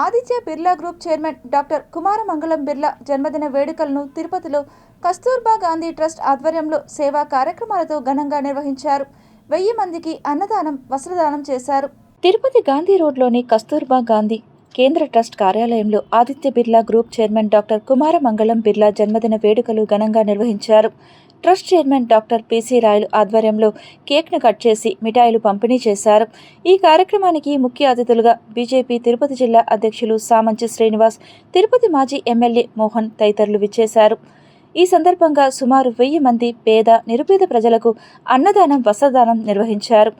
Aditya Birla group chairman doctor Kumaramangalam Birla జన్మదిన వేడుకలను తిరుపతిలో కస్తూర్బా గాంధీ ట్రస్ట్ ఆధ్వర్యంలో సేవా కార్యక్రమాలతో ఘనంగా నిర్వహించారు. 1000 మందికి అన్నదానం, వస్త్రదానం చేశారు. తిరుపతి గాంధీ రోడ్లోని కస్తూర్బా గాంధీ కేంద్ర ట్రస్ట్ కార్యాలయంలో Aditya Birla group chairman doctor Kumaramangalam Birla జన్మదిన వేడుకలు ఘనంగా నిర్వహించారు. ట్రస్ట్ చైర్మన్ డాక్టర్ పిసి రాయలు ఆధ్వర్యంలో కేక్ను కట్ చేసి మిఠాయిలు పంపిణీ చేశారు. ఈ కార్యక్రమానికి ముఖ్య అతిథులుగా బీజేపీ తిరుపతి జిల్లా అధ్యక్షులు సామంచి శ్రీనివాస్, తిరుపతి మాజీ ఎమ్మెల్యే మోహన్ తదితరులు విచ్చేశారు. ఈ సందర్భంగా సుమారు 1000 మంది పేద, నిరుపేద ప్రజలకు అన్నదానం, వస్త్రదానం నిర్వహించారు.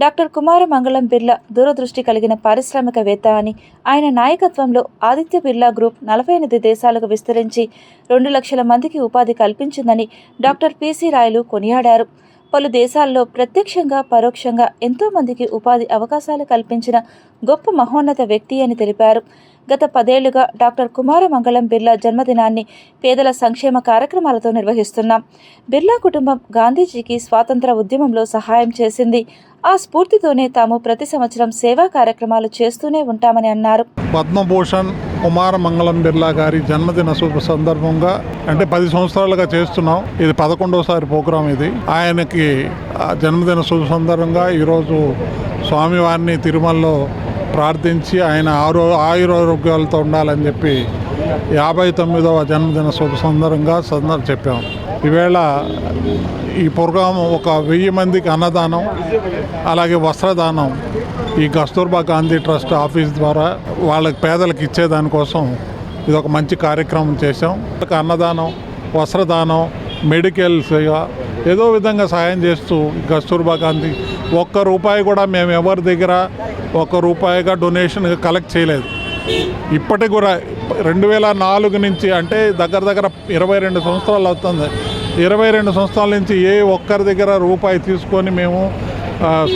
డాక్టర్ కుమారమంగళం బిర్లా దూరదృష్టి కలిగిన పారిశ్రామికవేత్త అని, ఆయన నాయకత్వంలో ఆదిత్య బిర్లా గ్రూప్ 48 దేశాలకు విస్తరించి 2 లక్షల మందికి ఉపాధి కల్పించిందని డాక్టర్ పిసి రాయలు కొనియాడారు. పలు దేశాల్లో ప్రత్యక్షంగా, పరోక్షంగా ఎంతో మందికి ఉపాధి అవకాశాలు కల్పించిన గొప్ప మహోన్నత వ్యక్తి అని తెలిపారు. గత 10 ఏళ్లుగా డాక్టర్ కుమారమంగళం బిర్లా జన్మదినాన్ని పేదల సంక్షేమ కార్యక్రమాలతో నిర్వహిస్తున్నాం. బిర్లా కుటుంబం గాంధీజీకి స్వాతంత్ర ఉద్యమంలో సహాయం చేసింది. ఆ స్ఫూర్తితోనే తాము ప్రతి సంవత్సరం సేవా కార్యక్రమాలు చేస్తూనే ఉంటామని అన్నారు. పద్మభూషణ్ కుమారమంగళం బిర్లా గారి జన్మదిన శుభ సందర్భంగా అంటే 10 సంవత్సరాలుగా చేస్తున్నాం. ఇది 11వసారి ప్రోగ్రాం. ఇది ఆయనకి జన్మదిన శుభ సందర్భంగా ఈరోజు స్వామివారిని తిరుమలలో ప్రార్థించి ఆయన ఆయురారోగ్యాలతో ఉండాలని చెప్పి 59వ జన్మదిన శుభ సందర్భంగా చెప్పాం. ఈవేళ ఈ ప్రోగ్రాం ఒక 1000 మందికి అన్నదానం, అలాగే వస్త్రదానం ఈ కస్తూర్బా గాంధీ ట్రస్ట్ ఆఫీస్ ద్వారా వాళ్ళకి పేదలకు ఇచ్చేదానికోసం ఇది ఒక మంచి కార్యక్రమం చేసాం. అన్నదానం, వస్త్రదానం, మెడికల్ ఏదో విధంగా సాయం చేస్తూ కస్తూర్బా గాంధీ ₹1 కూడా మేము ఎవరి దగ్గర ₹1 డొనేషన్ కలెక్ట్ చేయలేదు. ఇప్పటికి కూడా 2004 నుంచి అంటే దగ్గర 22 సంవత్సరాలు అవుతుంది. 22 సంవత్సరాల నుంచి ఏ ఒక్కరి దగ్గర రూపాయి తీసుకొని మేము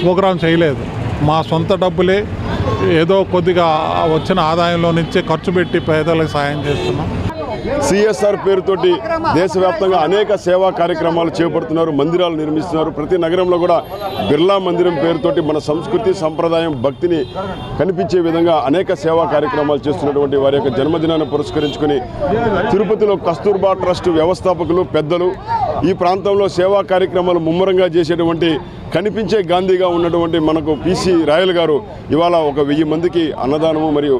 ప్రోగ్రాం చేయలేదు. మా సొంత డబ్బులే ఏదో కొద్దిగా వచ్చిన ఆదాయంలో నుంచే ఖర్చు పెట్టి పేదలకు సాయం చేస్తున్నాం. సిఎస్ఆర్ పేరుతోటి దేశవ్యాప్తంగా అనేక సేవా కార్యక్రమాలు చేపడుతున్నారు, మందిరాలు నిర్మిస్తున్నారు. ప్రతి నగరంలో కూడా బిర్లా మందిరం పేరుతోటి మన సంస్కృతి, సంప్రదాయం, భక్తిని కనిపించే విధంగా అనేక సేవా కార్యక్రమాలు చేస్తున్నటువంటి వారి యొక్క జన్మదినాన్ని పురస్కరించుకొని తిరుపతిలో కస్తూర్బా ట్రస్ట్ వ్యవస్థాపకులు, పెద్దలు ఈ ప్రాంతంలో సేవా కార్యక్రమాలు ముమ్మరంగా చేసేటువంటి కనిపించే గాంధీగా ఉన్నటువంటి మనకు పిసి రాయల్ గారు ఇవాళ ఒక 1000 మందికి అన్నదానము మరియు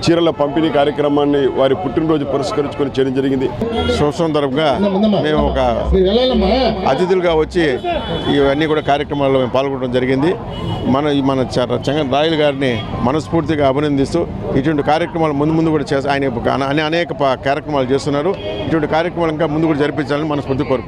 చీరల పంపిణీ కార్యక్రమాన్ని వారి పుట్టినరోజు పురస్కరించుకొని చేయడం జరిగింది. శుభ సందర్భంగా మేము ఒక అతిథులుగా వచ్చి ఇవన్నీ కూడా కార్యక్రమాల్లో మేము పాల్గొనడం జరిగింది. మన చంగన్ రాయల్ గారిని మనస్ఫూర్తిగా అభినందిస్తూ ఇటువంటి కార్యక్రమాలు ముందు కూడా ఆయన అనేక కార్యక్రమాలు చేస్తున్నారు. ఇటువంటి కార్యక్రమాలు ఇంకా ముందు కూడా జరిపించాలని మనస్ఫూర్తి కోరుకుంటున్నాం.